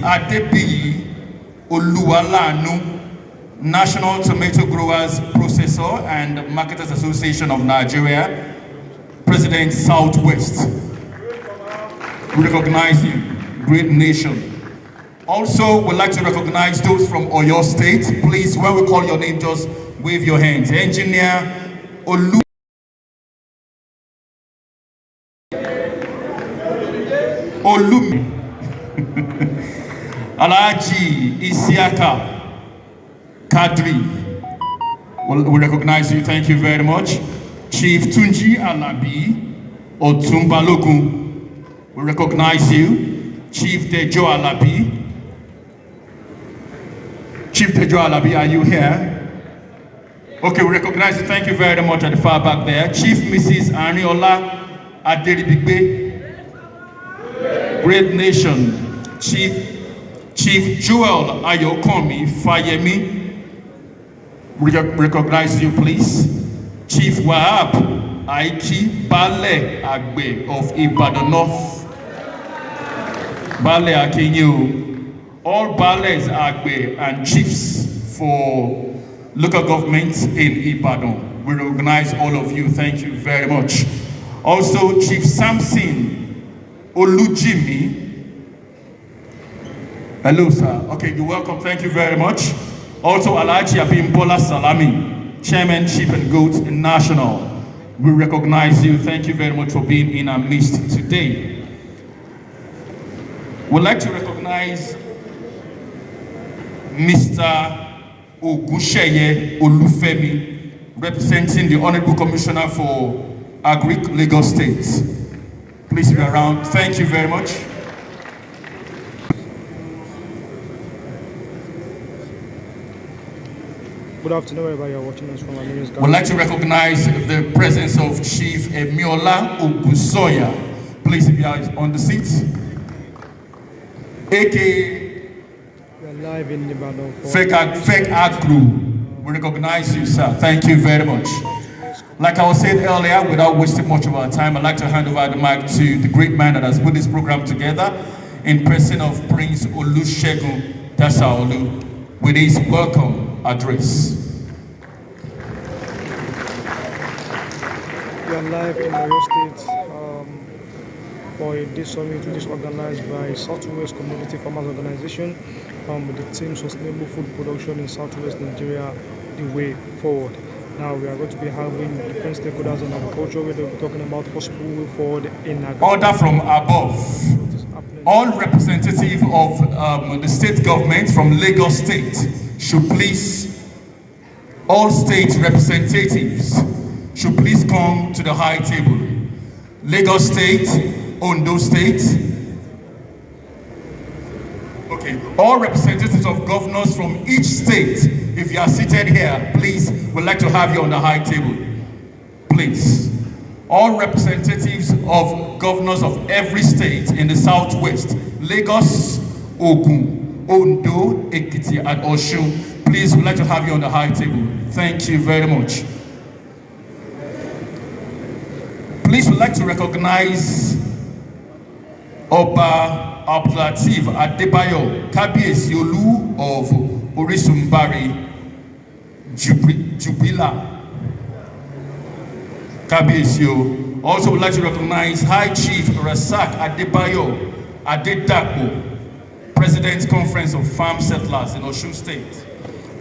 Adebiyi Oluwalanu, National Tomato Growers, Processor and Marketers Association of Nigeria, President Southwest. We recognize you, great nation. Also, we'd like to recognize those from Oyo State. Please, when we call your name, just wave your hands. Engineer Olu. Olumi. Alhaji Isiaka Kadri. We recognize you. Thank you very much. Chief Tunji Alabi Otumbalogun. We recognize you. Chief Dejo Alabi. Chief Dejo Alabi, are you here? Okay, we recognize you. Thank you very much at the far back there. Chief Mrs. Ariola Aderibigbe. Great nation. Chief Joel Ayokomi Fayemi. Recognize you, please. Chief Wahab Aiki Bale Agbe of Ibadan North. Bale Akinyu. All Bales Agbe and chiefs for local governments in Ibadan. We recognize all of you. Thank you very much. Also, Chief Samson Olujimi. Hello, sir. Okay, you're welcome. Thank you very much. Also, Alhaji Abimbola Salami, Chairman, Sheep and Goats National. We recognize you. Thank you very much for being in our midst today. We'd like to recognize Mr. Ogusheye Olufemi, representing the Honorable Commissioner for Agric, Lagos State. Please be around. Thank you very much. Good afternoon, everybody. You're watching us from our news. We'd like to recognize the presence of Chief Emiola Ogusoya. Please, if you are on the seat. AKA Live in Ibadan for Fake Agro. We recognize you, sir. Thank you very much. Like I was saying earlier, without wasting much of our time, I'd like to hand over the mic to the great man that has put this program together in person of Prince Olusegun Dasaolu with his welcome address. we are live in Oyo State for a day summit which is organized by Southwest Community Farmers Organization with the team Sustainable Food Production in Southwest Nigeria, the way forward. Now we are going to be having different stakeholders in agriculture where they'll be talking about possible way forward in agriculture. Order from above. All representatives of the state government from Lagos State should please, all state representatives should please come to the high table. Lagos State, Ondo State. Okay, all representatives of governors from each state, if you are seated here, please, we'd like to have you on the high table. Please. All representatives of governors of every state in the southwest, Lagos, Ogun, Ondo, Ekiti, and Osun, please, we'd like to have you on the high table. Thank you very much. Please, we'd like to recognize Oba Abdulateef Adebayo Kabiyesi Olu of Orisumbari Jubila Kabiyesi. Also would like to recognize High Chief Rasak Adebayo Adedapo, President Conference of Farm Settlers in Osun State.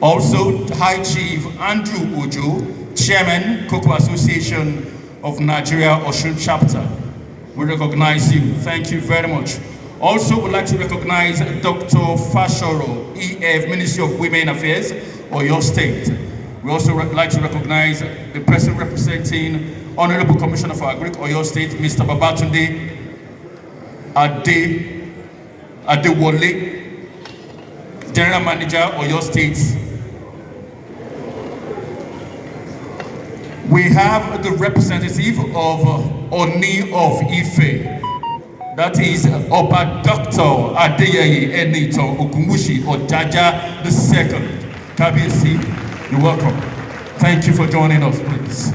Also High Chief Andrew Ojo, Chairman Cocoa Association of Nigeria Osun Chapter. We recognize you. Thank you very much. Also would like to recognize Dr. Fashoro, EF, Ministry of Women Affairs, Oyo State. We also like to recognize the person representing Honorable Commissioner for Agric, Oyo State, Mr. Babatunde Adewole, General Manager, Oyo State. We have the representative of Oni of Ife. That is Oba Dr. Adeyeye Enito Ogumushi Ojaja II. Kabiyesi, you're welcome. Thank you for joining us, please.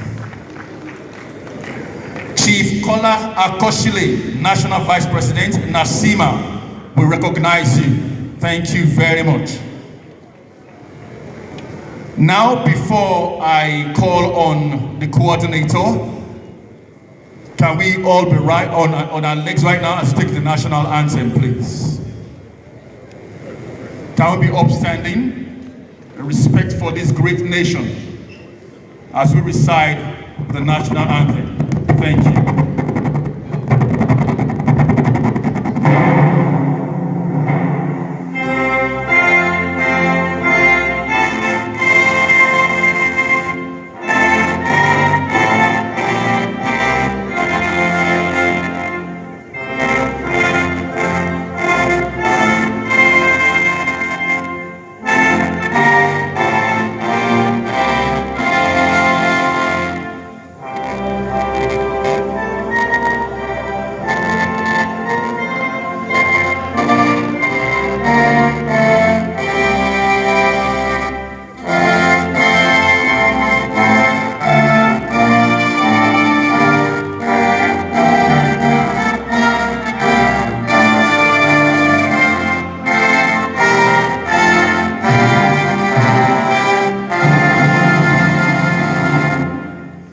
Chief Kola Akoshile, National Vice President, Nasima, we recognize you. Thank you very much. Now, before I call on the coordinator, can we all be right on our legs right now and speak the national anthem, please? Can we be upstanding in respect for this great nation as we recite the national anthem? Thank you.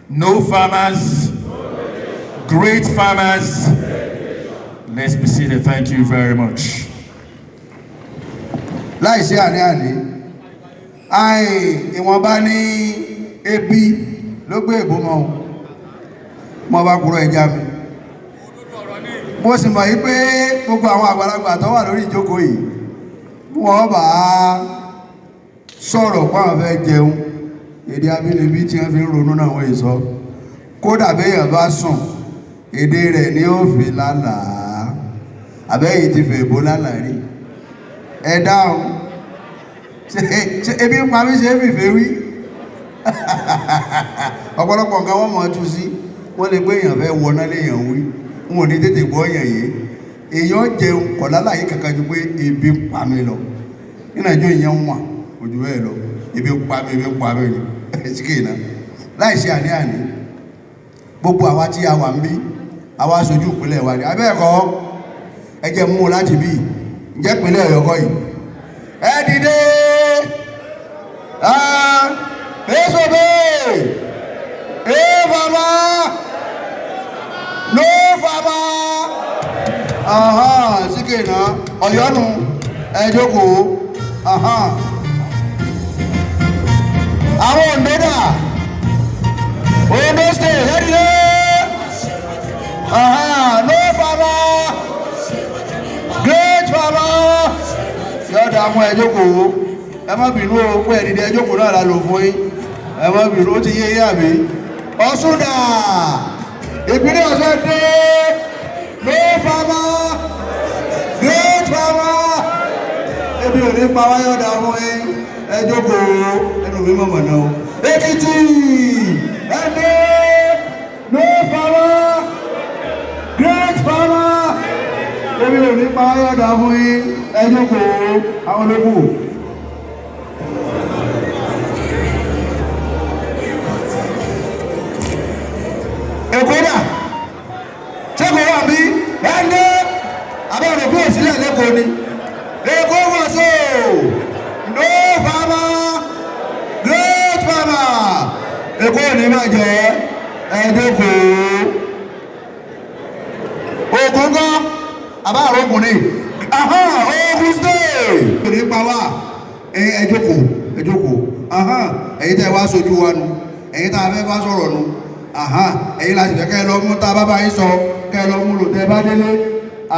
No farmers, great farmers. Let's be seated. Thank you very much. Láìsí àní-àní, ìwọ̀nba ní ebi ló gbé ìbò mọ́ mo bá kúrò ẹja mi. Mo sì mọ̀ yí pé gbogbo àwọn àgbàlagbà tó wà lórí ìjókòó yìí, wọ́n bá sọ̀rọ̀ pé àwọn fẹ́ jẹun. Èdè abínibí tí wọ́n fi ń ronú náà wọ́n ìsọ kódà béèyàn bá sùn èdè rẹ̀ ni ó fi lálàá àbẹ́yìn ti fẹ́ ìbò lálàá rí ẹ dáhùn ṣe ebi ń pa mí ṣe é fìfẹ́ wí ọ̀pọ̀lọpọ̀ nǹkan wọ́n mọ̀ tú sí wọ́n lè gbé èèyàn fẹ́ wọná léèyàn wí wọn ò ní tètè gbọ́ èèyàn yìí èèyàn jẹun kọ̀ lálàyé kankan ju pé ebi ń pa mí lọ nínú àjọ èèyàn wà ojú bẹ́ẹ̀ lọ ebi ń pa mí ni ẹ̀sìkè náà láìsí àní-àní gbogbo àwa tí a wà ń bí àwa aṣojú ìpínlẹ̀ wa ní abẹ́ẹ̀kọ́ ẹ jẹ́ mú láti bí ǹjẹ́ ìpínlẹ̀ Ọ̀yọ́ kọ́ yìí ẹ dìde èsòbè èèfàmà lóòfàmà síkè náà Ọ̀yọ́ nù ẹ jókòó àwọn òǹdódà Ondo State lẹ́dílé no farmer great farmer yọ̀dà mú ẹ jókòó ẹ má bínú o pé ẹ̀dìdì ẹ jókòó náà la lò fún yín ẹ má bínú ó ti yé yé àbí Ọ̀ṣun dà ìpínlẹ̀ Ọ̀ṣun dé no farmer great farmer ebi ò ní pa wá yọ̀dà mú yín ẹ jókòó ẹnu mi mọ̀mọ̀ náà o. Èkìtì ẹni no farmer great farmer ebi ò ní pa ayọ̀dà fún yín ẹ jókòó àwọn olókù. Èkó dà ṣẹ́gun wà bí ẹni abẹ́rẹ́ òkú òsílẹ̀ lẹ́kọ̀ọ́ ni Èkó wọ̀ so no farmer great farmer Èkó ní máa jẹ́ ẹ̀ẹ́dẹ́kọ̀ Ògùn kọ́ àbá àrọ́gùn ní Ògùn State ní pàwà ẹjọ́kọ̀ ẹ̀yin tẹ́ wá sójú wa nù ẹ̀yin tá a fẹ́ bá sọ̀rọ̀ nù ẹ̀yin láti fẹ́ kẹ́ lọ mú tá a bá bá yín sọ kẹ́ lọ mú lò tẹ́ bá délé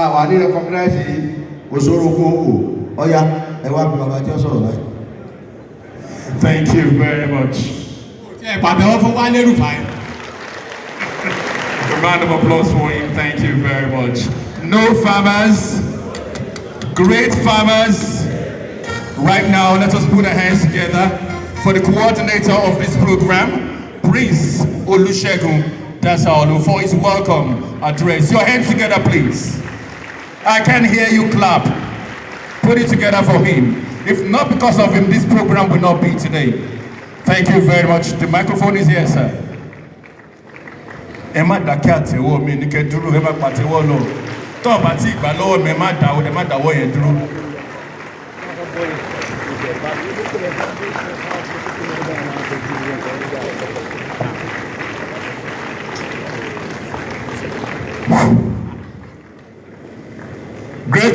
àwà ní rẹ̀kọ́gíráìsì òṣòro kún òkú ọya ẹwà bí bàbá jẹ́ sọ̀rọ̀ láì. Thank you very much. A round of applause for him. Thank you very much. No farmers, great farmers. Right now, let us put our hands together for the coordinator of this program, Prince Olusegun Dasaolu, for his welcome address. Your hands together, please. I can hear you clap. Put it together for him. If not because of him, this program will not be today. Thank you very much. The microphone is here, sir. Ẹ má dákẹ́ àtẹ́wọ́ mi ní kẹ́ dúró, ẹ má pàtẹ́wọ́ lọ. Tó bá ti ìgbà lọ́wọ́ mi, ẹ má dáwọ́ yẹn dúró. Great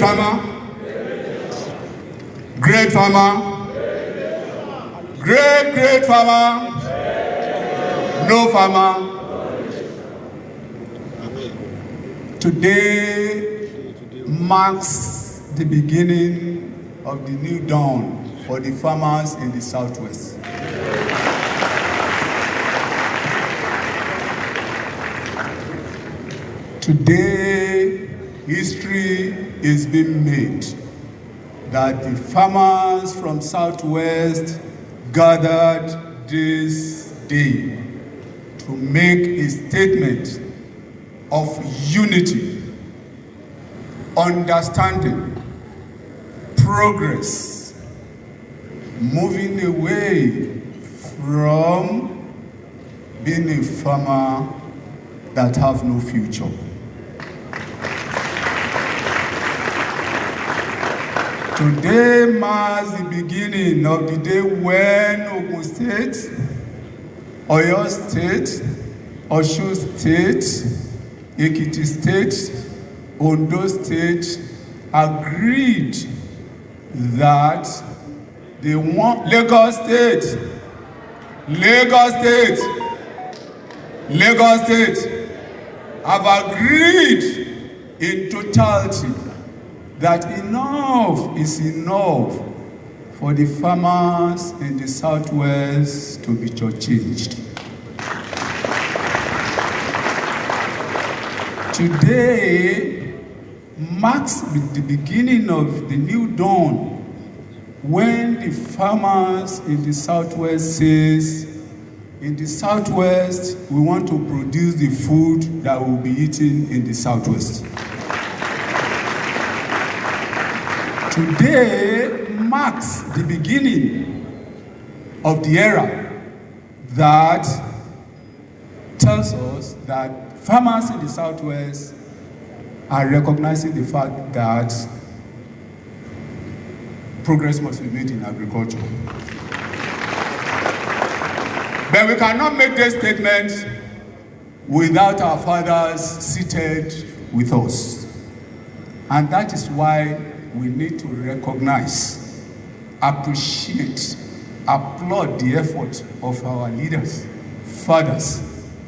farmer. Great farmer. Great farmer. No farmer. Today marks the beginning of the new dawn for the farmers in the Southwest. Today, history is being made that the farmers from Southwest gathered this day to make a statement of unity, understanding, progress, moving away from being a farmer that have no future. Today marks the beginning of the day when Ogun State, Oyo State, Osun State, Ekiti State, Ondo State agreed that they want Lagos State have agreed in totality that enough is enough for the farmers in the Southwest to be changed. Today marks the beginning of the new dawn when the farmers in the Southwest says, in the Southwest, we want to produce the food that will be eaten in the Southwest. Today marks the beginning of the era that tells us that farmers in the Southwest are recognizing the fact that progress must be made in agriculture. But we cannot make this statement without our fathers seated with us. And that is why we need to recognize, appreciate, applaud the effort of our leaders, fathers,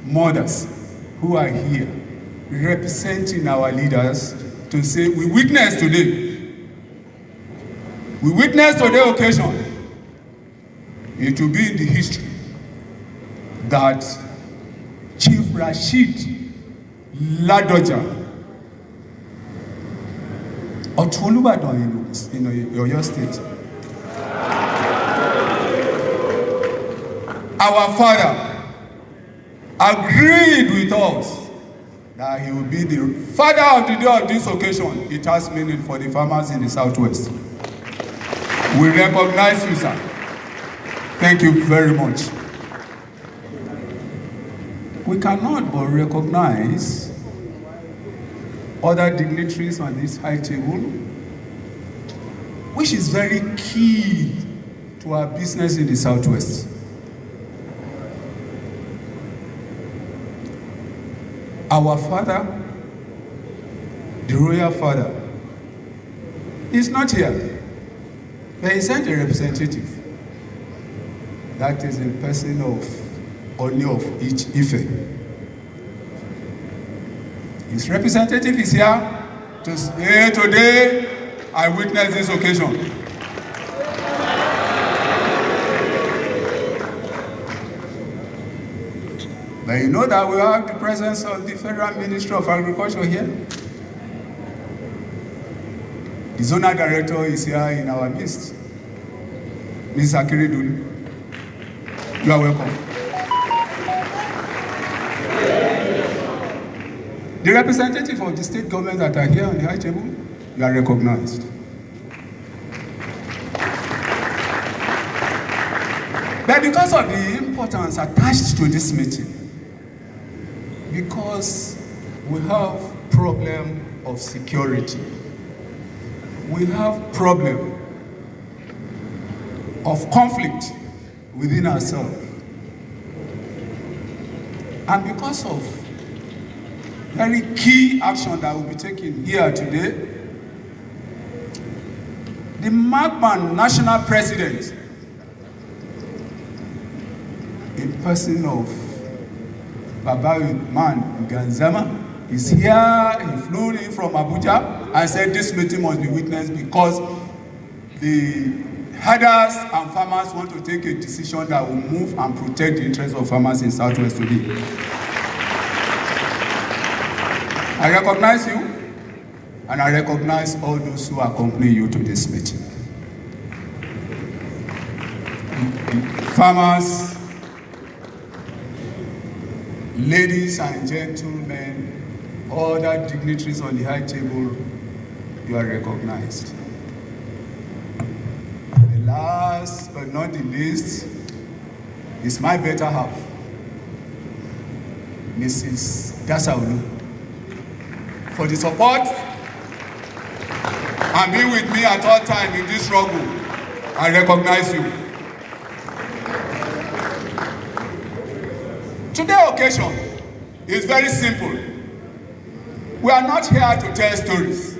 mothers who are here representing our leaders to say, we witness today occasion. It will be in the history that Chief Rashid Ladoja of Olubadan in Oyo State, our father agreed with us that he will be the father of the day of this occasion. It has meaning for the farmers in the Southwest. We recognize you, sir. Thank you very much. We cannot but recognize other dignitaries on this high table, which is very key to our business in the Southwest. Our father, the royal father, is not here, but he sent a representative. That is in person of Oni of Ife. His representative is here to say, today I witnessed this occasion. But you know that we have the presence of the Federal Ministry of Agriculture here. The zonal director is here in our midst. Ms. Akeredolu, you are welcome. The representative of the state government that are here on the high table, you are recognized. But because of the importance attached to this meeting, because we have problem of security, we have problem of conflict within ourselves. And because of very key action that will be taken here today, the MAGMAN national president, in person of Baba Man Ganzama, is here. He flew in from Abuja and said this meeting must be witnessed because the herders and farmers want to take a decision that will move and protect the interests of farmers in Southwest today. I recognize you, and I recognize all those who accompany you to this meeting. Farmers, ladies and gentlemen, other dignitaries on the high table, you are recognized. The last but not the least is my better half, Mrs. Dasaulu, for the support and being with me at all times in this struggle. I recognize you. Today's occasion is very simple. We are not here to tell stories.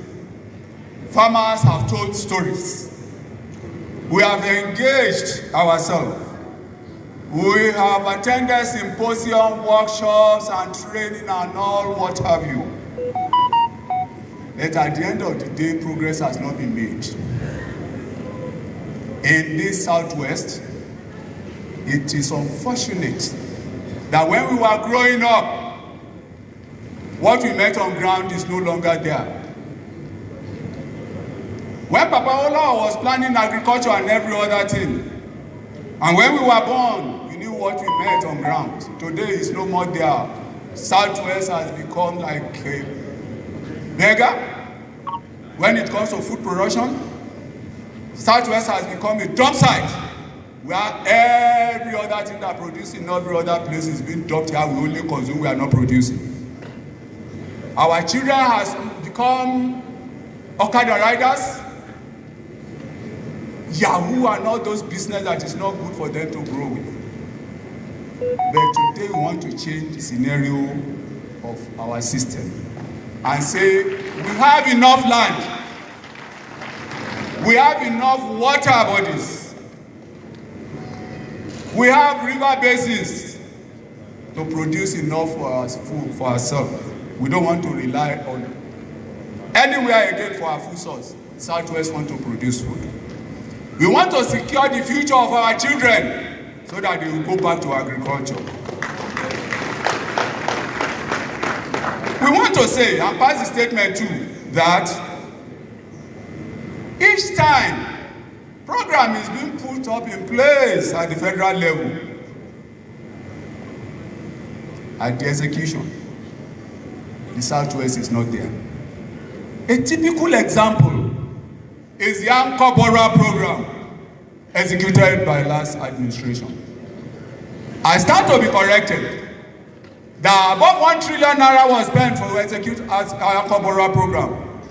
Farmers have told stories. We have engaged ourselves. We have attended symposium, workshops, and training and all what have you. But at the end of the day, progress has not been made. In this Southwest, it is unfortunate that when we were growing up, what we met on ground is no longer there. When Papa Ola was planning agriculture and every other thing, and when we were born, we knew what we met on ground. Today is no more there. Southwest has become like a beggar. When it comes to food production, Southwest has become a dump site where every other thing that produces in every other place is being dumped here. We only consume, we are not producing. Our children has become Okada riders, Yahoo, and all those business that is not good for them to grow with. But today we want to change the scenario of our system and say we have enough land, we have enough water bodies, we have river basins to produce enough for our food for ourselves. We don't want to rely on anywhere again for our food source. Southwest want to produce food. We want to secure the future of our children so that they will go back to agriculture. We want to say, and pass the statement too, that each time program is being put up in place at the federal level, at the execution, the Southwest is not there. A typical example is the Ankobora program executed by last administration. I stand to be corrected that above 1 trillion naira was spent for execute Ankobora program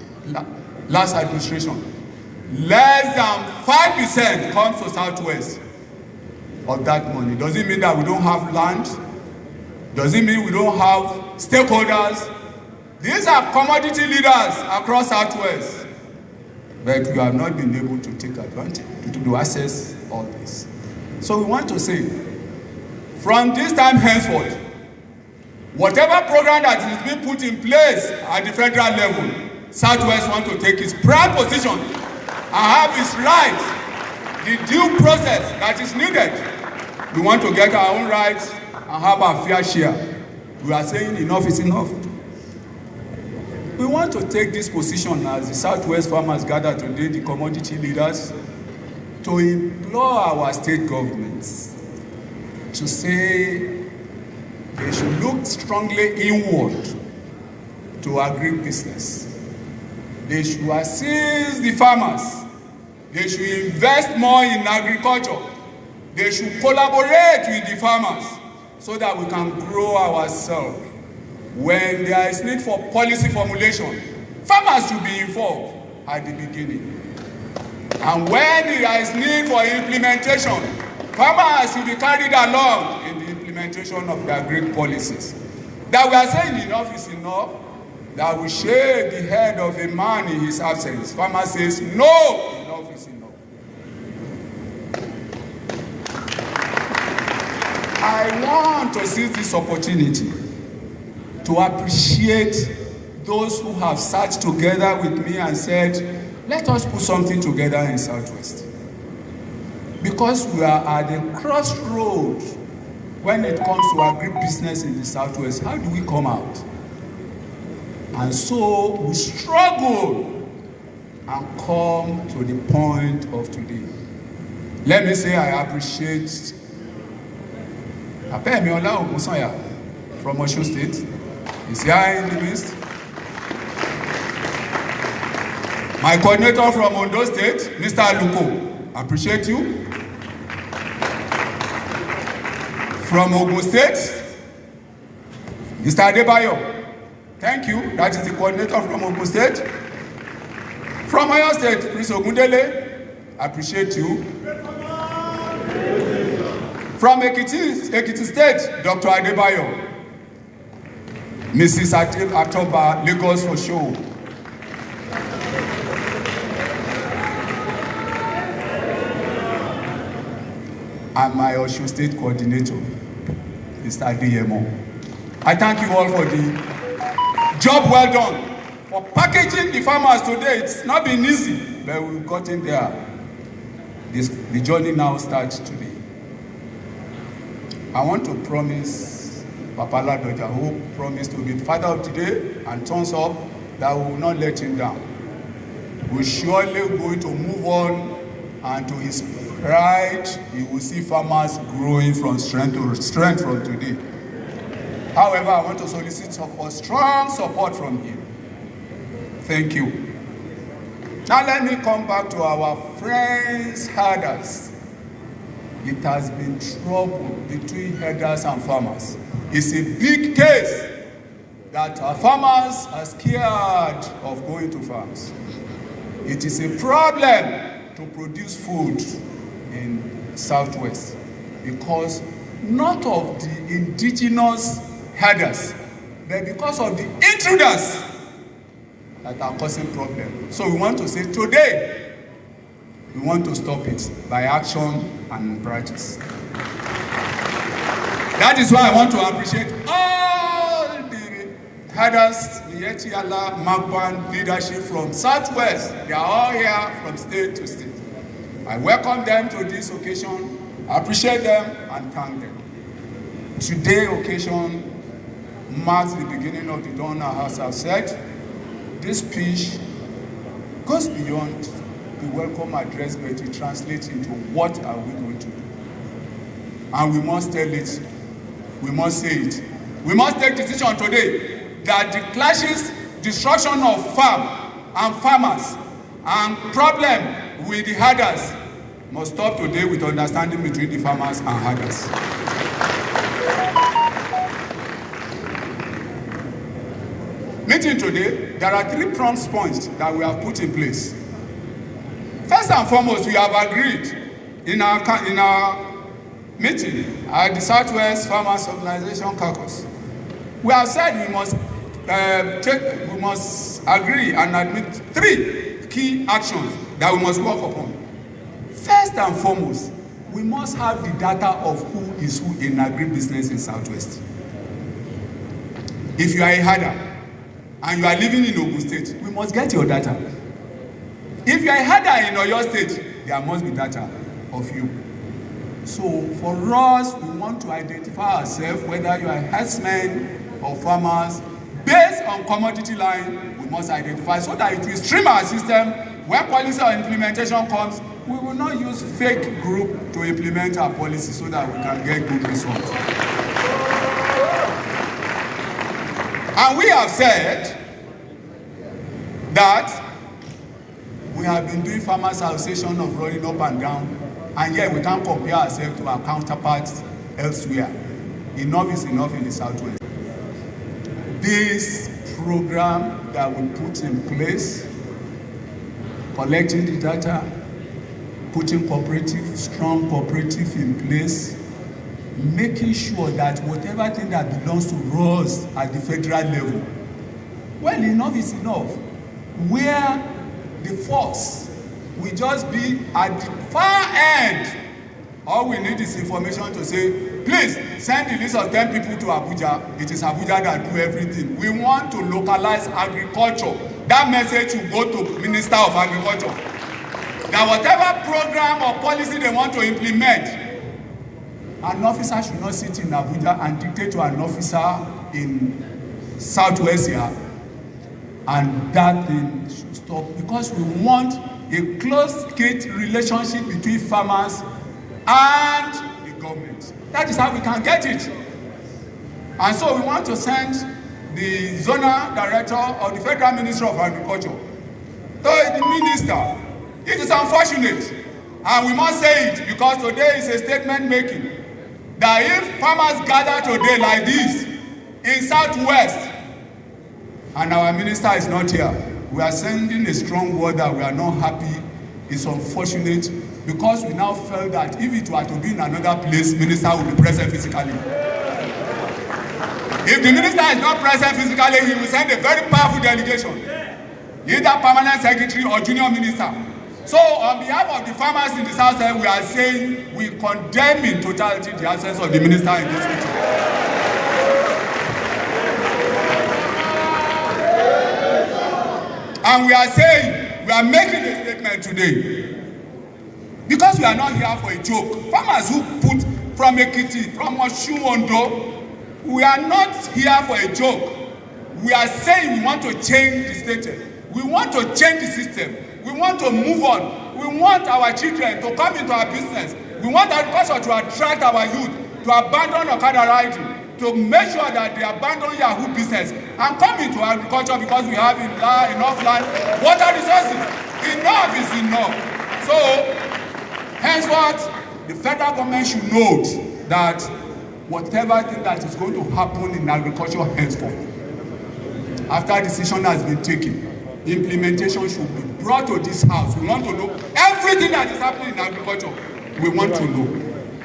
last administration. Less than 5% comes to Southwest of that money. Does it mean that we don't have land? Does it mean we don't have stakeholders? These are commodity leaders across Southwest, but we have not been able to take advantage, to access all this. So we want to say, from this time henceforth, whatever program that is being put in place at the federal level, Southwest want to take its prime position and have its rights, the due process that is needed. We want to get our own rights and have our fair share. We are saying enough is enough. We want to take this position as the Southwest farmers gather today, the commodity leaders, to implore our state governments to say they should look strongly inward to agribusiness. They should assist the farmers. They should invest more in agriculture. They should collaborate with the farmers so that we can grow ourselves. When there is need for policy formulation, farmers should be involved at the beginning. And when there is need for implementation, farmers will be carried along in the implementation of the agri policies. That we are saying enough is enough, that we shave the head of a man in his absence. Farmer says, no, enough is enough. I want to seize this opportunity to appreciate those who have sat together with me and said, let us put something together in Southwest. Because we are at the crossroads when it comes to agribusiness in the Southwest. How do we come out? And so we struggle and come to the point of today. Let me say I appreciate Apemi Ola Ogunsanya from Osun State. Is here in the midst. My coordinator from Ondo State, Mr. Aluko, appreciate you. From Ogun State, Mr. Adebayo, thank you. That is the coordinator from Ogun State. From Oyo State, Prince Ogundele, appreciate you. From Ekiti State, Dr. Adebayo, Mrs. Atoba, Lagos for show. And my Osun State coordinator, Mr. Adeyemo. I thank you all for the job well done. For packaging the farmers today, it's not been easy, but we've gotten there. The journey now starts today. I want to promise Papa Ladoja, who promised to be the father of today and turns up, that we will not let him down. We're surely going to move on, and to his pride, you will see farmers growing from strength to strength from today. However, I want to solicit for strong support from him. Thank you. Now let me come back to our friends herders. It has been trouble between herders and farmers. It's a big case that our farmers are scared of going to farms. It is a problem to produce food in Southwest because not of the indigenous herders, but because of the intruders that are causing problems. So we want to say today, we want to stop it by action and practice. That is why I want to appreciate all the herders, the Etiala, Magban leadership from Southwest. They are all here from state to state. I welcome them to this occasion, appreciate them, and thank them. Today's occasion marks the beginning of the dawn, as I've said. This speech goes beyond the welcome address, but it translates into what are we going to do. And we must tell it. We must say it. We must take decision today that the clashes, destruction of farm and farmers, and problem with the herders must stop today with understanding between the farmers and herders. Meeting today, there are 3 pronged points that we have put in place. First and foremost, we have agreed in our meeting at the Southwest Farmers Organization Caucus. We have said we must agree and admit 3 key actions that we must work upon. First and foremost, we must have the data of who is who in agribusiness in Southwest. If you are a herder and you are living in Ogun State, we must get your data. If you are a herder in Oyo State, there must be data of you. So for us, we want to identify ourselves, whether you are herdsmen or farmers, based on commodity line, we must identify so that it will stream our system. When policy or implementation comes, we will not use fake group to implement our policy so that we can get good results. And we have said that we have been doing farmers association of running up and down, and yet we can't compare ourselves to our counterparts elsewhere. Enough is enough in the Southwest. This program that we put in place, collecting the data, putting strong cooperative in place, making sure that whatever thing that belongs to us at the federal level, well, enough is enough. Where the force will just be at the far end, all we need is information to say, please send the list of 10 people to Abuja. It is Abuja that do everything. We want to localize agriculture. That message will go to Minister of Agriculture. That whatever program or policy they want to implement, an officer should not sit in Abuja and dictate to an officer in Southwest here, and that thing should stop, because we want a close-knit relationship between farmers and the government. That is how we can get it. And so we want to send the zonal director of the Federal Ministry of Agriculture to the minister. It is unfortunate, and we must say it, because today is a statement making, that if farmers gather today like this in Southwest and our minister is not here, we are sending a strong word that we are not happy. It's unfortunate, because we now felt that if it were to be in another place, minister will be present physically. If the minister is not present physically, he will send a very powerful delegation, either permanent secretary or junior minister. So on behalf of the farmers in the South Side, we are saying we condemn in totality the absence of the minister in this meeting. And we are saying, we are making a statement today, because we are not here for a joke. Farmers who put from Ekiti, from Osun, Ondo, we are not here for a joke. We are saying we want to change the status. We want to change the system. We want to move on. We want our children to come into our business. We want agriculture to attract our youth, to abandon Okada riding, to make sure that they abandon Yahoo business and come into agriculture, because we have enough land, water resources. Enough is enough. So, henceforth, the federal government should note that whatever thing that is going to happen in agriculture henceforth, after decision has been taken, implementation should be brought to this house. We want to know everything that is happening in agriculture. We want to know,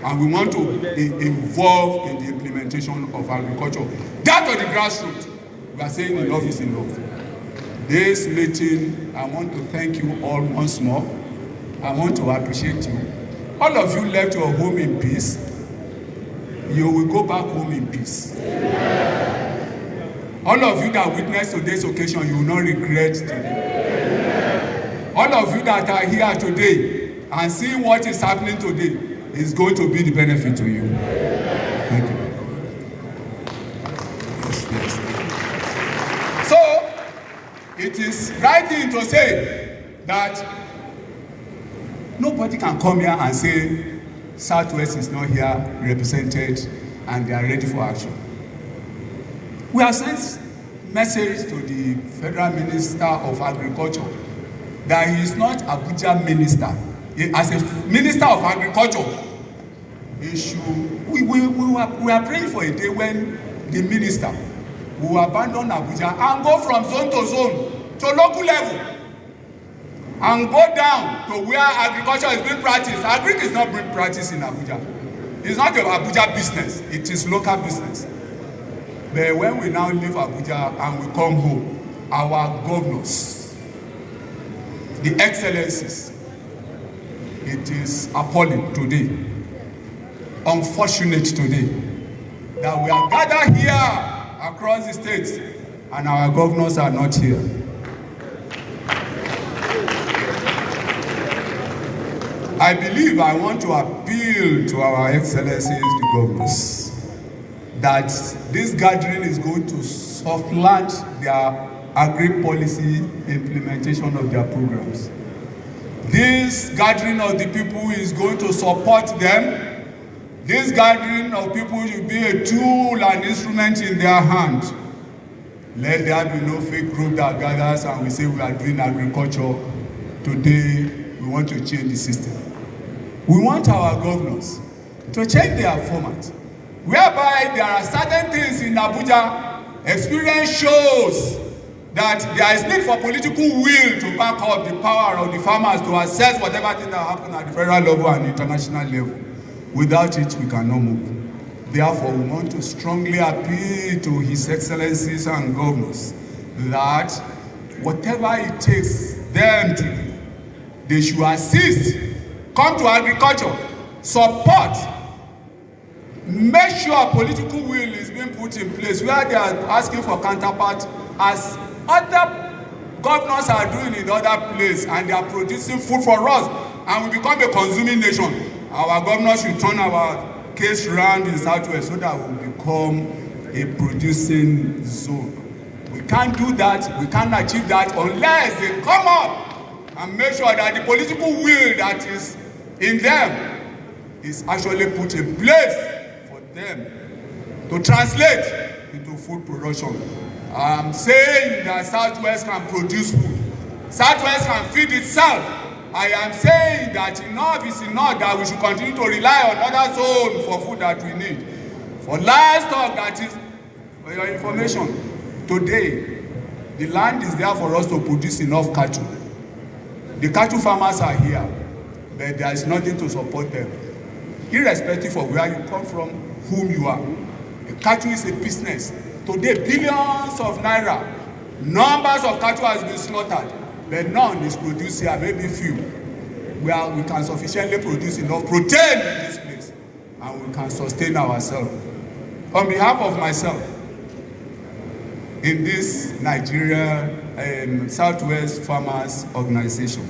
and we want to be involved in the implementation of agriculture. That to the grassroots. We are saying enough is enough. This meeting, I want to thank you all once more. I want to appreciate you. All of you left your home in peace. You will go back home in peace. All of you that witnessed today's occasion, you will not regret today. All of you that are here today and seeing what is happening today is going to be the benefit to you. Thank you. Yes. So, it is right thing to say that nobody can come here and say Southwest is not here represented and they are ready for action. We have sent messages to the Federal Minister of Agriculture that he is not Abuja minister. As a Minister of Agriculture, we are praying for a day when the minister will abandon Abuja and go from zone to zone to local level and go down to where agriculture is being practiced. Agric is not being practiced in Abuja. It's not an Abuja business. It is local business. But when we now leave Abuja and we come home, our governors, the excellencies, it is appalling today, unfortunate today, that we are gathered here across the states and our governors are not here. I believe I want to appeal to our excellencies, the governors, that this gathering is going to soft launch their agri-policy implementation of their programs. This gathering of the people is going to support them. This gathering of people will be a tool and instrument in their hand. Let there be no fake group that gathers and we say we are doing agriculture. Today, we want to change the system. We want our governors to change their format, whereby there are certain things in Abuja. Experience shows that there is need for political will to back up the power of the farmers to assess whatever thing that happen at the federal level and international level. Without it, we cannot move. Therefore, we want to strongly appeal to His Excellencies and governors that whatever it takes them to do, they should assist, come to agriculture, support, make sure political will is being put in place where they are asking for counterpart as other governors are doing in other places, and they are producing food for us, and we become a consuming nation. Our governors should turn our case round in Southwest so that we become a producing zone. We can't do that, we can't achieve that unless they come up and make sure that the political will that is in them is actually put in place for them to translate into food production. I'm saying that Southwest can produce food. Southwest can feed itself. I am saying that enough is enough, that we should continue to rely on other zones for food that we need. For livestock, that is, for your information, today, the land is there for us to produce enough cattle. The cattle farmers are here, but there is nothing to support them. Irrespective of where you come from, whom you are. The cattle is a business. Today, billions of naira, numbers of cattle has been slaughtered, but none is produced here, maybe few, where we can sufficiently produce enough protein in this place, and we can sustain ourselves. On behalf of myself, in this Nigeria Southwest Farmers Organization,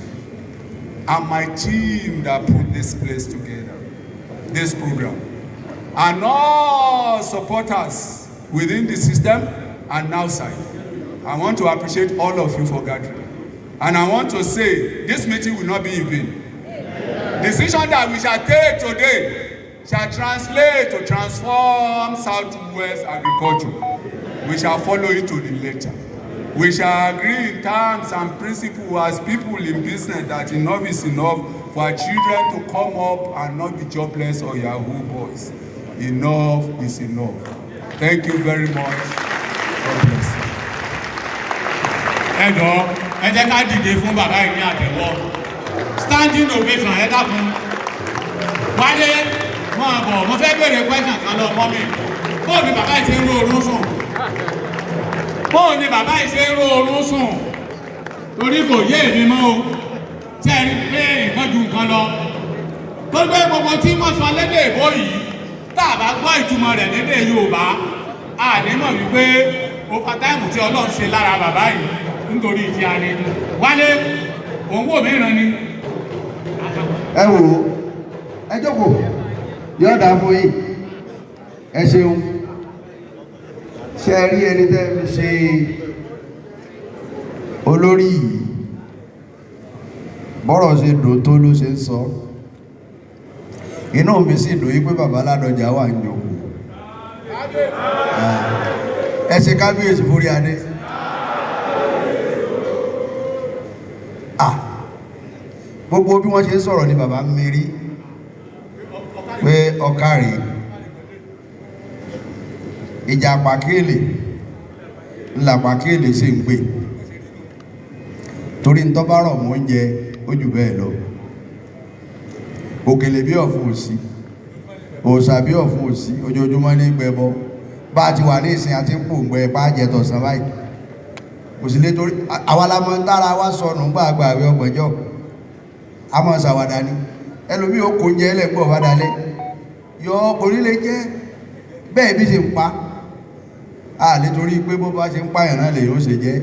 and my team that put this place together, this program, and all supporters within the system and outside, I want to appreciate all of you for gathering. And I want to say, this meeting will not be in vain. Decision that we shall take today shall translate to transform Southwest agriculture. We shall follow it to the letter. We shall agree in terms and principles as people in business that enough is enough for our children to come up and not be jobless or Yahoo boys. Enough is enough. Thank you very much. God bless you. Ẹ jọ̀ọ́, ẹ jẹ́ ká dìde fún bàbá yìí ní àtẹ́wọ́. Standing ovation, ẹ dákun. Wálé, máa bọ̀, mo fẹ́ béèrè question kan lọ mọ́ mi. Bóò ni bàbá yìí ṣe ń ro oorun sùn? Bóò ni bàbá yìí ṣe ń ro oorun sùn? Torí kò yé èmi mọ́ o. Ṣé ẹ rí pé nǹkan ju nǹkan lọ? Tó gbé gbogbo tí wọ́n sọ lédè èbó yìí, tá a bá gbọ́ ìtumọ̀ rẹ̀ lédè Yorùbá, a ní mọ̀ wípé overtime tí Ọlọ́run ṣe lára bàbá yìí nítorí ìtì àní. Wálé, òun wò mí ràn ni. Ẹ wò ó, ẹ jókòó, yóò dá fún yín, ẹ ṣeun. Ṣé ẹ rí ẹni tẹ́ fi ṣe olórí yìí? Bọ́rọ̀ ṣe dùn tó ló ṣe ń sọ. Inú mi sì dùn yí pé bàbá Ládọjà wà ń jókòó. Ẹ ṣe kábíyèsí forí adé. Gbogbo bí wọ́n ṣe ń sọ̀rọ̀ ni bàbá ń mérí pé ọkàrí ìjà pàkílè ńlá pàkílè sì ń gbé torí ń tọ́bá rọ̀ mọ́ oúnjẹ ó jù bẹ́ẹ̀ lọ. Òkèlè bí ọ̀fun òsì, òòṣà bí ọ̀fun òsì, ojoojúmọ́ ní gbẹbọ. Bá ti wà ní ìsìn àti ń pòǹgbẹ bá jẹ tọ̀sán báyìí. Kò sí lé torí àwa la mọ̀ ń dára wá sọnù gbàgbà àwẹ̀ ọgbọ̀njọ́. A mọ̀ ṣàwàdà ni. Ẹlòmí ó kó oúnjẹ ẹlẹ́gbọ̀n bá dalẹ̀. Yọ orílẹ̀ jẹ́ bẹ́ẹ̀ bí ṣe ń pa. A lè torí pé bó bá ṣe ń pààyàn náà lè yóò ṣe jẹ́.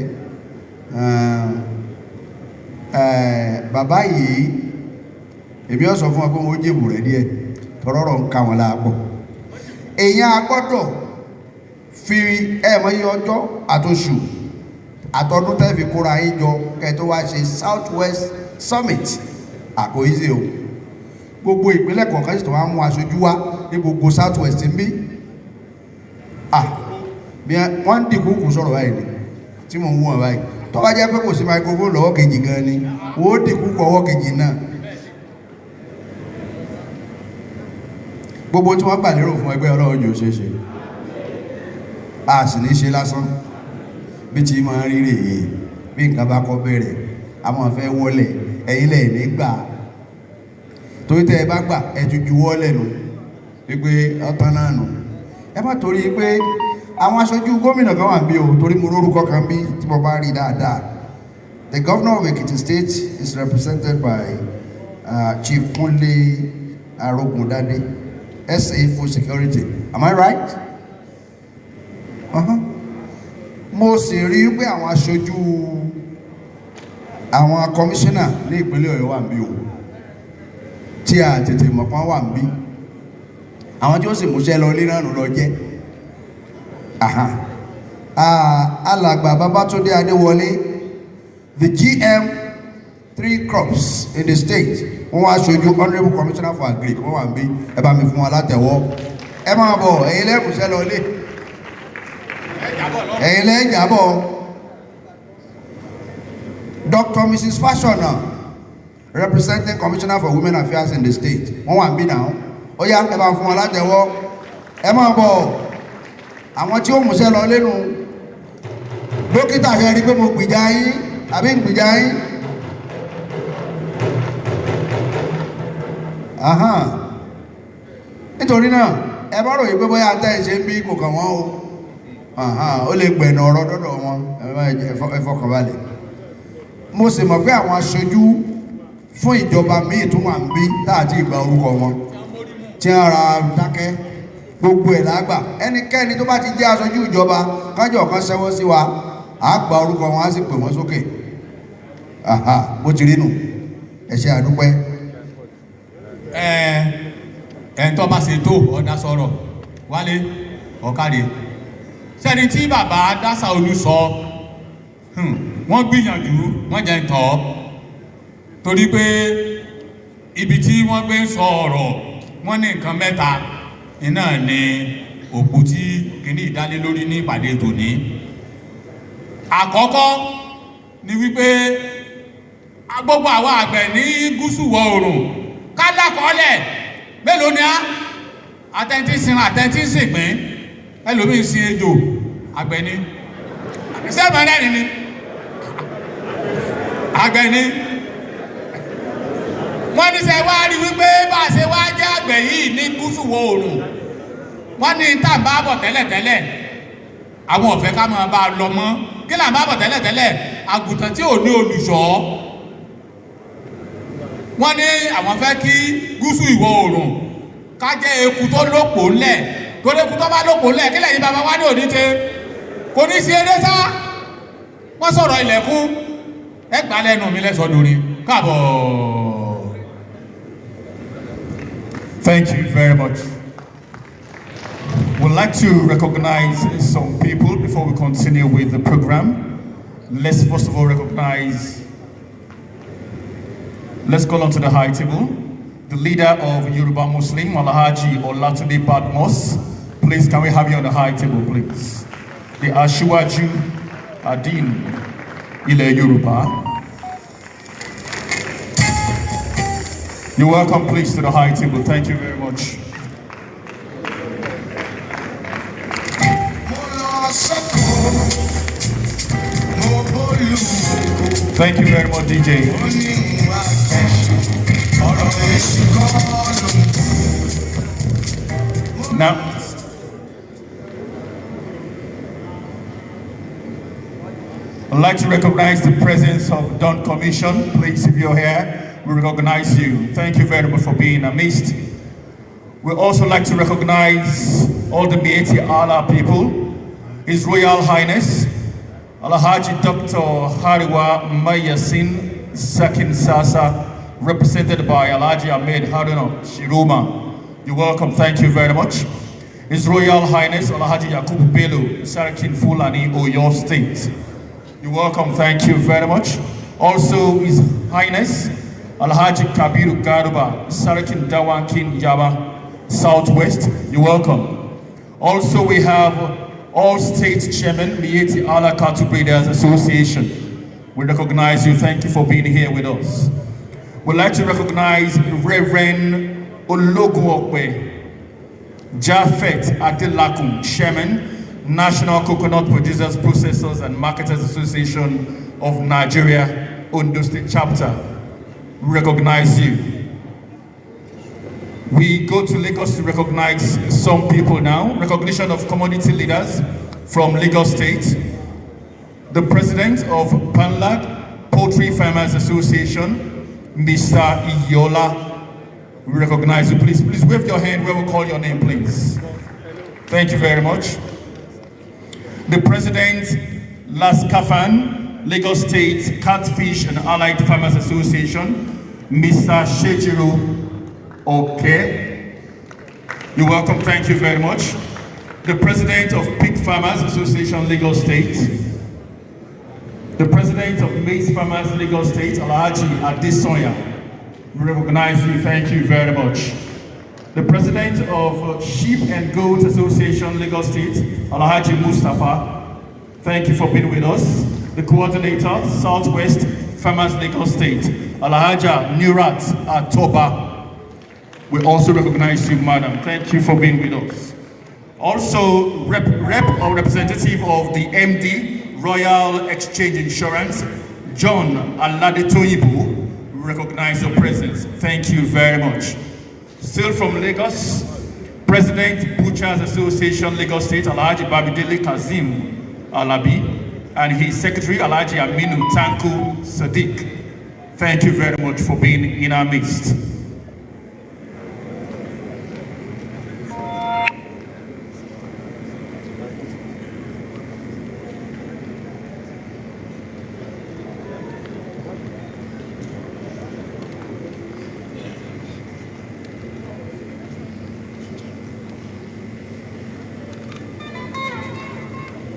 Bàbá yìí, èmi ó sọ fún wọn pé wọ́n jèbù rẹ̀ díẹ̀ tọ́rọ̀rọ̀ ń ká wọn láàpọ̀. Èèyàn agbọ́dọ̀ fi ẹ̀mọ́ iye ọjọ́ àtòṣù àtọdún tẹ́ fi kóra yín jọ kẹ́ tó wá ṣe Southwest Summit àkóyíṣe o. Gbogbo ìpínlẹ̀ kọ̀ọ̀kan sì tó wá mú aṣojú wá ní gbogbo Southwest ń bí. Bí wọ́n ń dìkú kù sọ̀rọ̀ báyìí ni tí mo ń wọ̀n báyìí. Tó bá jẹ́ pé kò sí microphone lọ́wọ́ kejì gan ni wọ́n ó dìkú kù ọwọ́ kejì náà. Gbogbo tí wọ́n gbà lérò fún ẹgbẹ́ Ọlọ́run yóò ṣe ṣe. A sì ní ṣe lásán. bí tí máa rí rèé bí nǹkan bá kọ́ bẹ̀rẹ̀ a máa fẹ́ wọlé ẹ̀yin lẹ̀ nígbà torí tẹ́ ẹ bá gbà ẹ juju wọlé nu wípé ọ̀tán náà nù ẹ má torí pé àwọn aṣojú gómìnà kan wà bí o torí mo lórúkọ kan bí tí mo bá rí dáadáa. The governor of Ekiti State is represented by Chief Kunle Arogundade, SA for Security. Am I right? Mo sì rí pé àwọn aṣojú àwọn commissioner ní ìpínlẹ̀ Ọ̀yọ́ wà níbí o tí a tètè mọ̀ pọ́n wà níbí àwọn tí ó sì múṣẹ́ lọ lérànù lọ jẹ́ alàgbà Babátúndé Adéwọlé, the GM 3 crops in the state wọ́n wá aṣojú honourable commissioner for agric wọ́n wà níbí ẹ bá mi fún wọn látẹ̀wọ́ ẹ máa bọ̀ ẹ̀yin lẹ́kùnṣẹ́ lọ lé ẹ̀yin lẹ́jàbọ̀. Dr. Mrs. Fashona, representing Commissioner for Women Affairs in the state. Wọ́n wà níbí náà. Ó yá ẹ bá fún wọn látẹ̀wọ́. Ẹ máa bọ̀. Àwọn tí ó múṣẹ́ lọ lẹ́nu. Dókítà ṣe rí pé mo gbìjà yín àbí ń gbìjà yín. Nítorí náà, ẹ bá ròyìn pé bóyá tẹ́ ẹ ṣe ń bí kò kàn wọ́n o. Ó lè gbẹ̀nà ọ̀rọ̀ dọ́dọ̀ wọn. Ẹ fọkàn balẹ̀. Mo sì mọ̀ pé àwọn aṣojú fún ìjọba míì tún wà ń bí táàtì ìgbà orúkọ wọn tí ń ra dákẹ́ gbogbo ẹ̀ lágbà ẹnikẹ́ni tó bá ti jẹ́ aṣojú ìjọba kájọ kan ṣẹ́wọ́ sí wa á gba orúkọ wọn á sì pè wọ́n sókè bó ti rí nù ẹ ṣé àdúpẹ́. ẹ̀ ń tọ́ bá ṣe tó ọ̀dà sọ̀rọ̀ Wálé Ọ̀kadì sẹ́ni tí bàbá Dáṣàolú sọ wọ́n gbìyànjú wọ́n jẹ́ ń tọ́ torí pé ibi tí wọ́n gbé ń sọ ọ̀rọ̀ wọ́n ní nǹkan mẹ́ta iná ní òkú tí kìíní ìdálé lórí ní ìpàdé tòní. Àkọ́kọ́ ni wípé gbogbo àwọn àgbẹ̀ ní gúúsù wọ̀ oòrùn kálákọ́ọ́lẹ̀ mélòó ni á àtẹ̀ntí sin àtẹ̀ntí sìnpín ẹlòmíín sin ejò àgbẹ̀ ni sẹ́mọ̀rẹ́rin ni àgbẹ̀ ni wọ́n ní sẹ́ wá rí wípé bá a ṣe wá jẹ́ àgbẹ̀ yìí ní gúúsù wọ̀ oòrùn wọ́n ní tá à ń bá bọ̀ tẹ́lẹ̀tẹ́lẹ̀ àwọn ọ̀fẹ́ ká máa bá a lọ mọ́ kí là ń bá bọ̀ tẹ́lẹ̀tẹ́lẹ̀ àgùntàn tí ò ní olùṣọ́ wọ́n ní àwọn fẹ́ kí gúúsù ìwọ̀ oòrùn ká jẹ́ eku tó lópò ńlẹ̀ torí eku tó bá lópò ńlẹ̀ kí lẹ́yìn bàbá wa ní òní ṣe kò ní ṣe eré sá wọ́n sọ̀rọ̀ ilẹ̀kùn ẹgbàá lẹ́nu mi lẹ́sọ̀ lórí káàbọ̀. Thank you very much. We'd like to recognize some people before we continue with the program. Let's first of all recognize, let's go on to the high table, the leader of Yoruba Muslim, Alhaji Olatunde Badmus. Please, can we have you on the high table, please? The Ashiwaju Adin Ile Yoruba. You're welcome, please, to the high table. Thank you very much. Thank you very much, DJ. Now, I'd like to recognize the presence of Dawn Commission. Please, if you're here, we recognize you. Thank you very much for being amazed. We also like to recognize all the Mieti Allah people, His Royal Highness, Alhaji Dr. Hariwa Mayasin Sakin Sasa, represented by Alhaji Ahmed Haruna Shiruma. You're welcome, thank you very much. His Royal Highness Alhaji Yakub Bello Sarakin Fulani, Oyo State. You're welcome, thank you very much. Also, His Highness Alhaji Kabiru Garuba Sarakin Dawankin Yaba Southwest. You're welcome. Also, we have all state chairman, Mieti Allah Cattle Breeders Association. We recognize you. Thank you for being here with us. We'd like to recognize Reverend Ologuokwe Jafet Adelakun, chairman, National Coconut Producers, Processors and Marketers Association of Nigeria, Ondo State Chapter. We recognize you. We go to Lagos to recognize some people now. Recognition of community leaders from Lagos State. The President of Panlag Poultry Farmers Association, Mr. Iyola. We recognize you. Please wave your hand where we call your name, please. Thank you very much. The President, Laskafan, Lagos State Catfish and Allied Farmers Association, Mr. Shejiru Oke. You're welcome, thank you very much. The President of Pig Farmers Association, Lagos State. The President of Maize Farmers, Lagos State, Alhaji Adesoya. We recognize you, thank you very much. The President of Sheep and Goat Association, Lagos State, Alhaji Mustafa. Thank you for being with us. The Coordinator, Southwest Farmers, Lagos State, Alhaja Nurat Atoba. We also recognize you, Madam. Thank you for being with us. Also, rep or representative of the MD, Royal Exchange Insurance, John Aladetoyibu. We recognize your presence. Thank you very much. Still from Lagos, President Butchers Association, Lagos State, Alhaji Babidele Kazim Alabi, and his Secretary, Alhaji Aminu Tanku Sadiq. Thank you very much for being in our midst.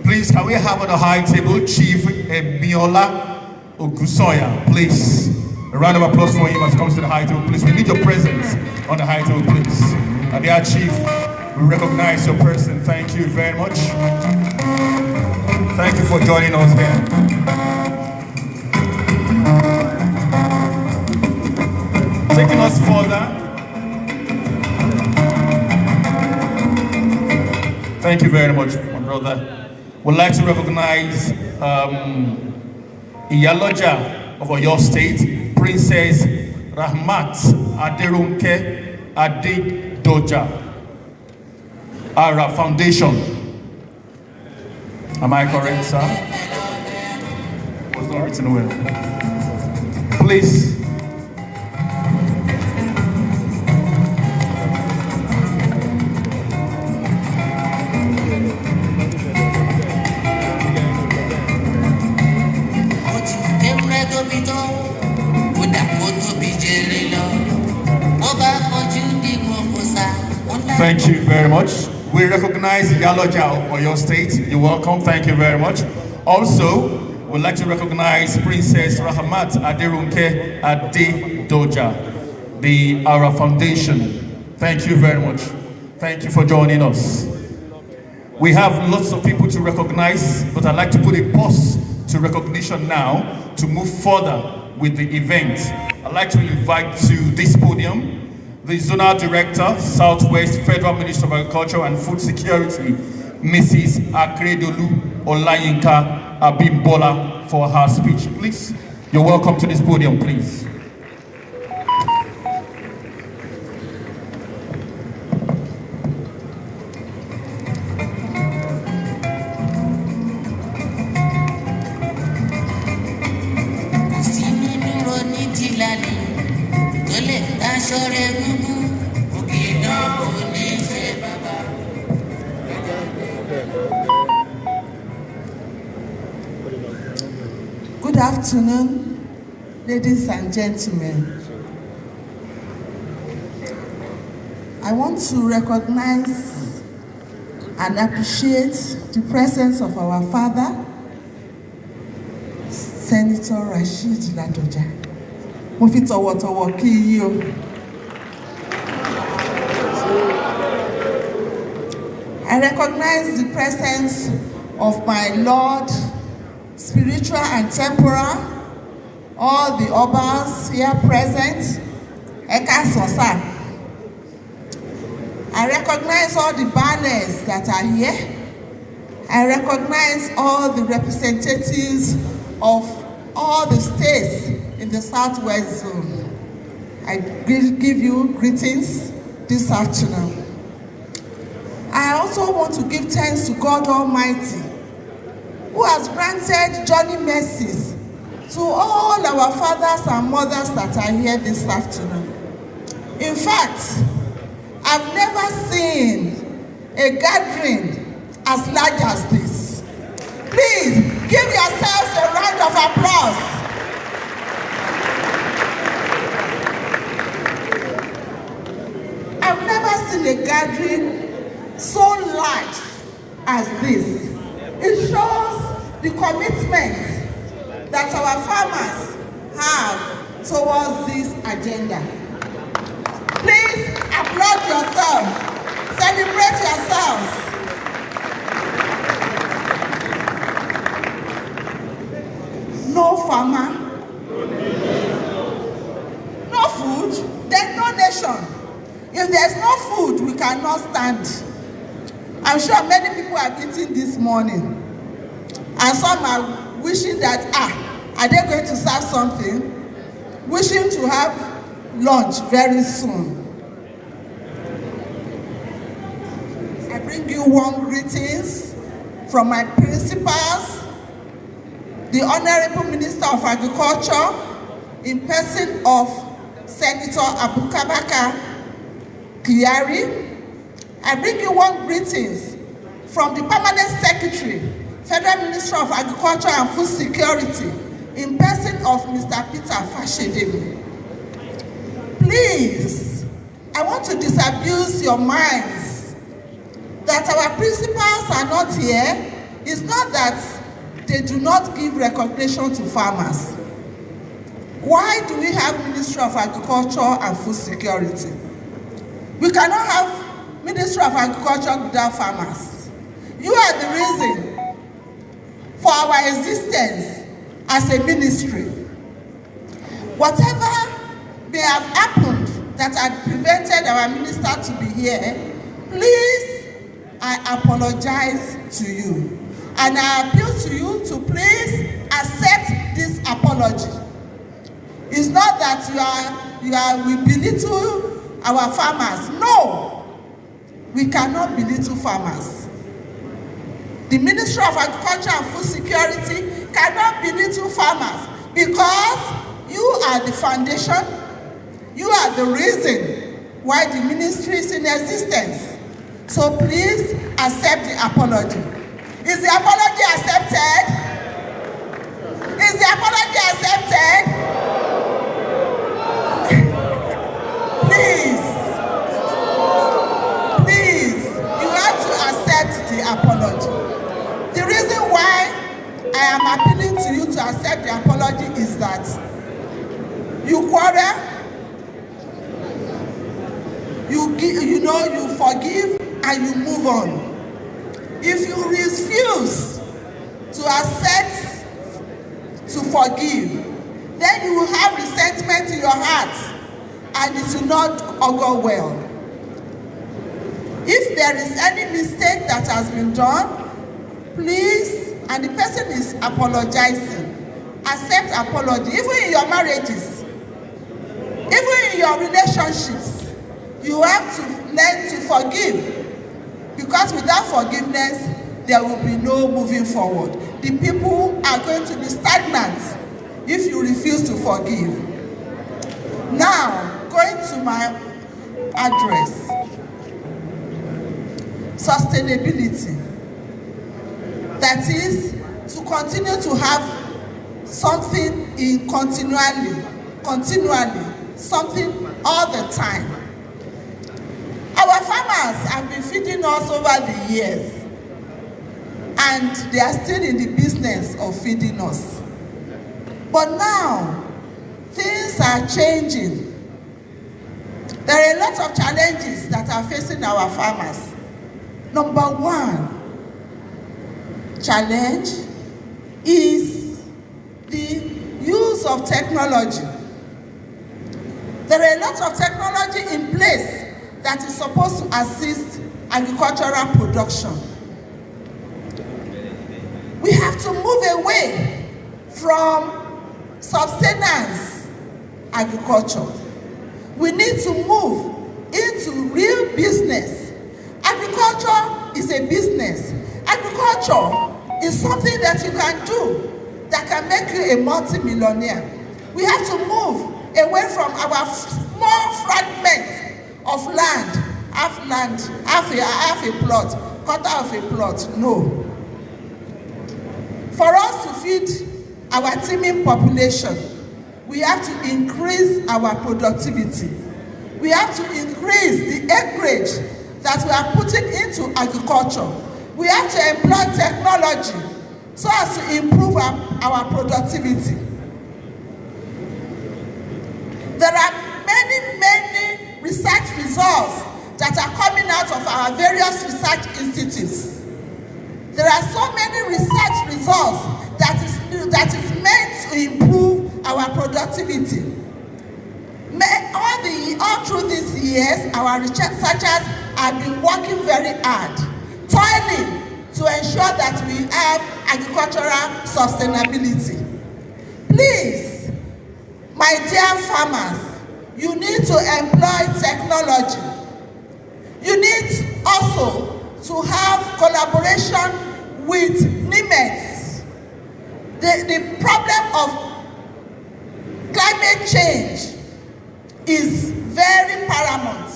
Please, can we have on the high table Chief Miola Ogusoya, please. A round of applause for him as he comes to the high table, please. We need your presence on the high table, please. And dear Chief, we recognize your person. Thank you very much. Thank you for joining us here. Taking us further. Thank you very much, my brother. We'd like to recognize Iyaloja of Oyo State, Princess Rahmat Aderunke Adedoja, Ara Foundation. Am I correct, sir? It was not written well. Please. Thank you very much. We recognize Iyaloja of Oyo State. You're welcome. Thank you very much. Also, we'd like to recognize Princess Rahmat Aderunke Adedoja, the Ara Foundation. Thank you very much. Thank you for joining us. We have lots of people to recognize, but I'd like to put a pause to recognition now to move further with the event. I'd like to invite to this podium the Zonal Director, Southwest Federal Minister of Agriculture and Food Security, Mrs. Akredolu Olayinka Abimbola, for her speech. Please, you're welcome to this podium, please. Good afternoon, ladies and gentlemen. I want to recognize and appreciate the presence of our father, Senator Rasheed Ladoja. Mo fi tọ̀wọ̀tọ̀wọ̀ kí yín o. I recognize the presence of my Lord, spiritual and temporal, all the Obas here present. Eka Sosa. I recognize all the banners that are here. I recognize all the representatives of all the states in the Southwest Zone. I give you greetings this afternoon. I also want to give thanks to God Almighty, who has granted journey mercies to all our fathers and mothers that are here this afternoon. In fact, I've never seen a gathering as large as this. Please give yourselves a round of applause. I've never seen a gathering so large as this. It shows the commitment that our farmers have towards this agenda. Please applaud yourself, celebrate yourselves. No farmer, no food, then no nation. If there's no food, we cannot stand. I'm sure many people are eating this morning, and some are wishing that, are they going to serve something? Wishing to have lunch very soon. I bring you warm greetings from my principals, the Honorable Minister of Agriculture, in person of Senator Abubakar Kyari. I bring you warm greetings from the Permanent Secretary, Federal Minister of Agriculture and Food Security, in person of Mr. Peter Fashedemi. Please, I want to disabuse your minds that our principals are not here. It's not that they do not give recognition to farmers. Why do we have Ministry of Agriculture and Food Security? We cannot have Ministry of Agriculture without farmers. You are the reason for our existence as a ministry. Whatever may have happened that had prevented our minister to be here, please, I apologize to you. And I appeal to you to please accept this apology. It's not that we belittle our farmers. No, we cannot belittle farmers. The Ministry of Agriculture and Food Security cannot belittle farmers because you are the foundation. You are the reason why the ministry is in existence. So please accept the apology. Is the apology accepted? Is the apology accepted? Please, you have to accept the apology. The reason why I am appealing to you to accept the apology is that you quarrel, you forgive, and you move on. If you refuse to accept, to forgive, then you will have resentment in your heart, and it will not augur well. If there is any mistake that has been done, please, and the person is apologizing, accept apology. Even in your marriages, even in your relationships, you have to learn to forgive. Because without forgiveness, there will be no moving forward. The people are going to be stagnant if you refuse to forgive. Now, going to my address. Sustainability. That is, to continue to have something in continually, something all the time. Our farmers have been feeding us over the years, and they are still in the business of feeding us. But now, things are changing. There are a lot of challenges that are facing our farmers. Number one challenge is the use of technology. There are a lot of technology in place that is supposed to assist agricultural production. We have to move away from subsistence agriculture. We need to move into real business. Agriculture is a business. Agriculture is something that you can do that can make you a multi-millionaire. We have to move away from our small fragments of land, half a plot, quarter of a plot. No. For us to feed our teeming population, we have to increase our productivity. We have to increase the acreage that we are putting into agriculture. We have to employ technology so as to improve our productivity. There are many research results that are coming out of our various research institutes. There are so many research results that is meant to improve our productivity. All through these years, our researchers have been working very hard, toiling to ensure that we have agricultural sustainability. Please, my dear farmers, you need to employ technology. You need also to have collaboration with NIMET. The problem of climate change is very paramount.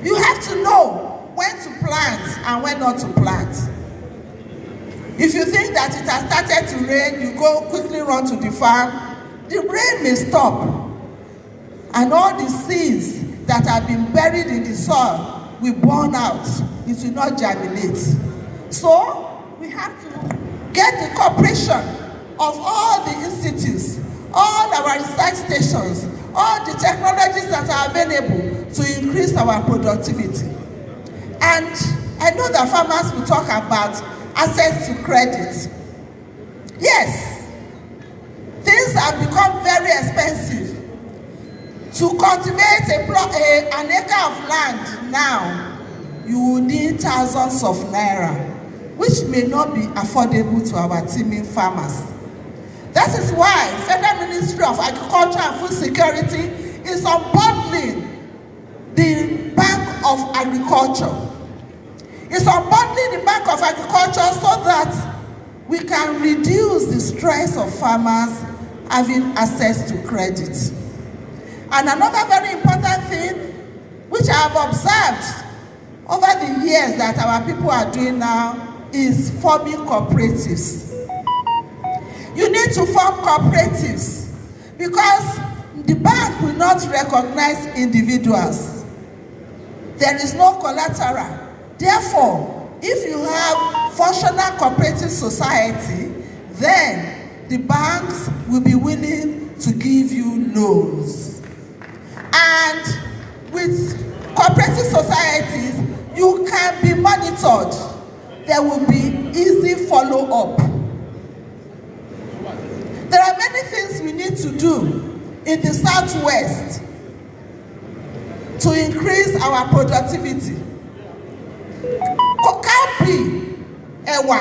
You have to know when to plant and when not to plant. If you think that it has started to rain, you go quickly run to the farm, the rain may stop. And all the seeds that have been buried in the soil will burn out. It will not germinate. So we have to get the cooperation of all the institutes, all our research stations, all the technologies that are available to increase our productivity. And I know that farmers will talk about access to credit. Yes, things have become very expensive. To cultivate an acre of land now, you will need thousands of naira, which may not be affordable to our teeming farmers. That is why Federal Ministry of Agriculture and Food Security is unbundling the Bank of Agriculture. It's unbundling the Bank of Agriculture so that we can reduce the stress of farmers having access to credit. And another very important thing, which I have observed over the years that our people are doing now, is forming cooperatives. You need to form cooperatives because the bank will not recognize individuals. There is no collateral. Therefore, if you have functional cooperative society, then the banks will be willing to give you loans. And with cooperative societies, you can be monitored. There will be easy follow-up. There are many things we need to do in the Southwest to increase our productivity. Cowpea, Ewa,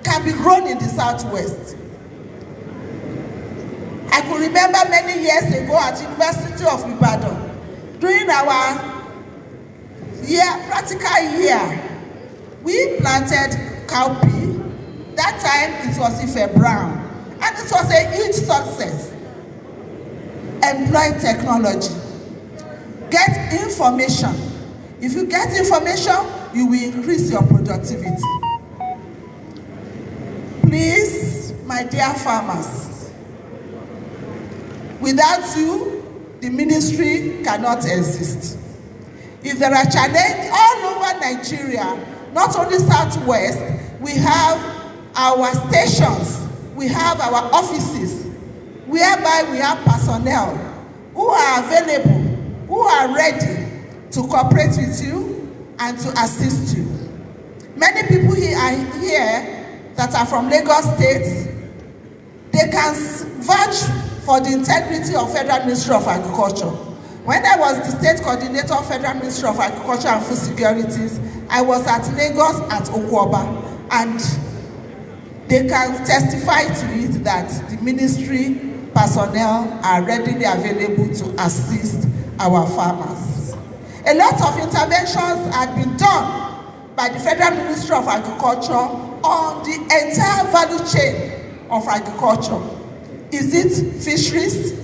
can be grown in the Southwest. I could remember many years ago at University of Ibadan, during our practical year, we planted cowpea. That time it was Ife Brown, and it was a huge success. Employ technology. Get information. If you get information, you will increase your productivity. Please, my dear farmers, without you, the ministry cannot exist. If there are challenges all over Nigeria, not only Southwest, we have our stations, we have our offices, whereby we have personnel who are available, who are ready to cooperate with you and to assist you. Many people here that are from Lagos State, they can vouch for the integrity of Federal Ministry of Agriculture. When I was the state coordinator of Federal Ministry of Agriculture and Food Securities, I was at Lagos at Okwoba. and they can testify to it that the ministry personnel are readily available to assist our farmers. A lot of interventions have been done by the Federal Ministry of Agriculture on the entire value chain of agriculture. Is it fisheries,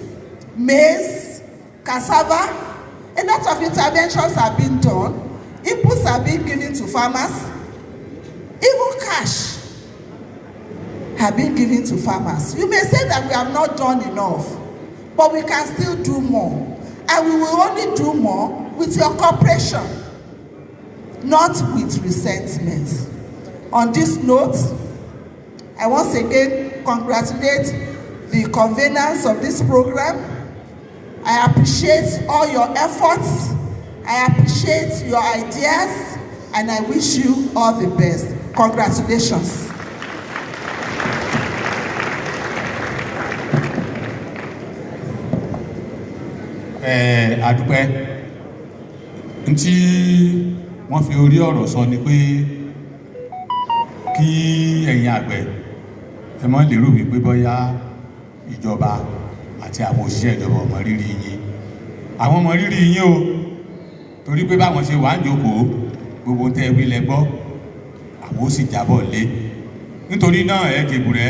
maize, cassava? A lot of interventions have been done. Inputs are being given to farmers. Even cash have been given to farmers. You may say that we have not done enough, but we can still do more. And we will only do more with your cooperation, not with resentment. On this note, I once again congratulate the conveners of this program. I appreciate all your efforts. I appreciate your ideas, and I wish you all the best. Congratulations. Adúpẹ́ ntí wọ́n fi orí ọ̀rọ̀ sọ ni pé kí ẹ̀yin àgbẹ̀ ẹ má lérò wípé bóyá ìjọba àti àwọn òṣìṣẹ́ ìjọba ò mọ rírì yín. Àwọn mọ rírì yín o, torí pé báwọn ṣe wà ń jókòó gbogbo tẹ́ ẹ wí lẹ gbọ́, àwọn ó sì jábọ̀ lé. Nítorí náà ẹ jèbù rẹ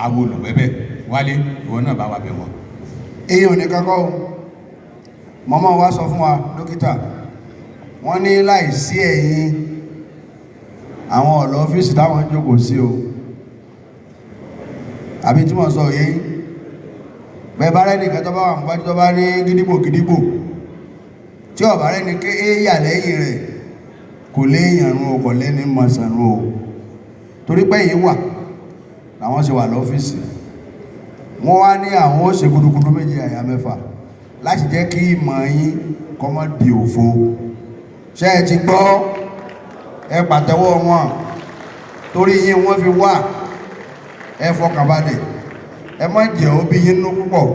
àwọn olùgbẹ́bẹ̀ wálé ìwọ náà bá wa bẹ̀ wọ́n. èyí ò ní kankan o. Mọ́mọ́ wa sọ fún wa dókítà, wọ́n ní láìsí ẹ̀yin àwọn ọ̀lọ́ ọ́fíìsì táwọn ń jókòó sí o. Àbí tí mo sọ yìí, bẹ́ẹ̀ bá rẹ́ nìkan tó bá wà ń gbájú tó bá ní gídígbò gídígbò tí ọ̀bá rẹ́ ní ké éyà lẹ́yìn rẹ̀ kò léèyàn rún o, kò lẹ́ni mọ̀sán rún o. Torí pé yìí wà làwọn ṣe wà lọ́fíìsì. Wọ́n wá ní àwọn ó ṣe gudugudu méje àyà mẹ́fà láti jẹ́ kí ìmọ̀ yín kó má di òfo. Ṣé ẹ ti gbọ́? Ẹ pàtẹ́wọ́ wọn, torí yín wọ́n fi wà. Ẹ fọkànbalẹ̀, ẹ má jẹ́ ó bí yín nú púpọ̀.